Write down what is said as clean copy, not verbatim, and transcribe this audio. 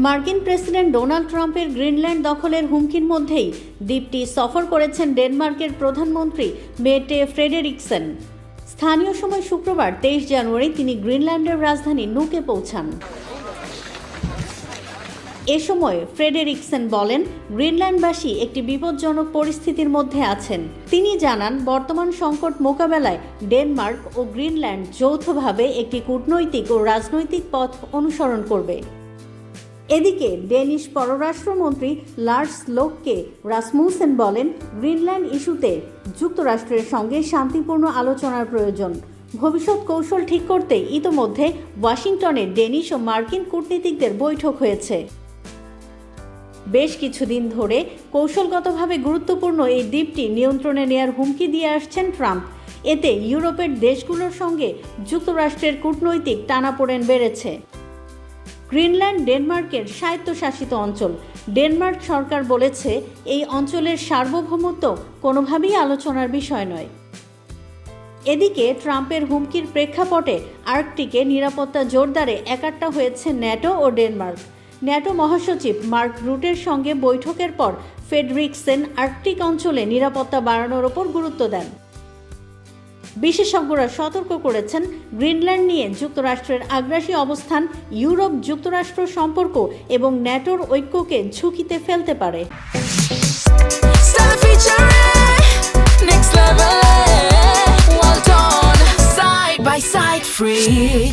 মার্কিন president Donald ট্রাম্পের Greenland দখলের হুমকির মধ্যেই দ্বীপটি সফর করেছেন ডেনমার্কের প্রধানমন্ত্রী মেটে ফ্রেডেরিকসেন। স্থানীয় সময় শুক্রবার 23 জানুয়ারি তিনি গ্রিনল্যান্ডের রাজধানী নুকে পৌঁছান। এ সময় ফ্রেডেরিকসেন বলেন, গ্রিনল্যান্ডবাসী একটি বিপজ্জনক পরিস্থিতির মধ্যে আছেন। তিনি জানান, বর্তমান সংকট মোকাবেলায় ডেনমার্ক ও গ্রিনল্যান্ড যৌথভাবে একটি কূটনৈতিক ও রাজনৈতিক পথ অনুসরণ করবে। এদিকে ডেনিশ পররাষ্ট্রমন্ত্রী লার্স লোককে রাসমুসেন বলেন, গ্রিনল্যান্ড ইস্যুতে যুক্তরাষ্ট্রের সঙ্গে শান্তিপূর্ণ আলোচনার প্রয়োজন। ভবিষ্যৎ কৌশল ঠিক করতে ইতোমধ্যে ওয়াশিংটনে ডেনিশ ও মার্কিন কূটনীতিকদের বৈঠক হয়েছে। বেশ কিছুদিন ধরে কৌশলগতভাবে গুরুত্বপূর্ণ এই দ্বীপটি নিয়ন্ত্রণে নেয়ার হুমকি দিয়ে আসছেন ট্রাম্প। এতে ইউরোপের দেশগুলোর সঙ্গে যুক্তরাষ্ট্রের কূটনৈতিক টানাপোড়েন বেড়েছে। গ্রিনল্যান্ড ডেনমার্কের স্বায়ত্তশাসিত অঞ্চল। ডেনমার্ক সরকার বলেছে, এই অঞ্চলের সার্বভৌমত্ব কোনোভাবেই আলোচনার বিষয় নয়। এদিকে ট্রাম্পের হুমকির প্রেক্ষাপটে আর্কটিকে নিরাপত্তা জোরদারে একাট্টা হয়েছে ন্যাটো ও ডেনমার্ক। ন্যাটো মহাসচিব মার্ক রুটের সঙ্গে বৈঠকের পর ফ্রেডরিকসেন আর্কটিক অঞ্চলে নিরাপত্তা বাড়ানোর ওপর গুরুত্ব দেন। বিশেষজ্ঞরা সতর্ক করেছেন, গ্রিনল্যান্ড নিয়ে যুক্তরাষ্ট্রের আগ্রাসী অবস্থান ইউরোপ যুক্তরাষ্ট্র সম্পর্ক এবং ন্যাটোর ঐক্যকে ঝুঁকিতে ফেলতে পারে। Side by side, free.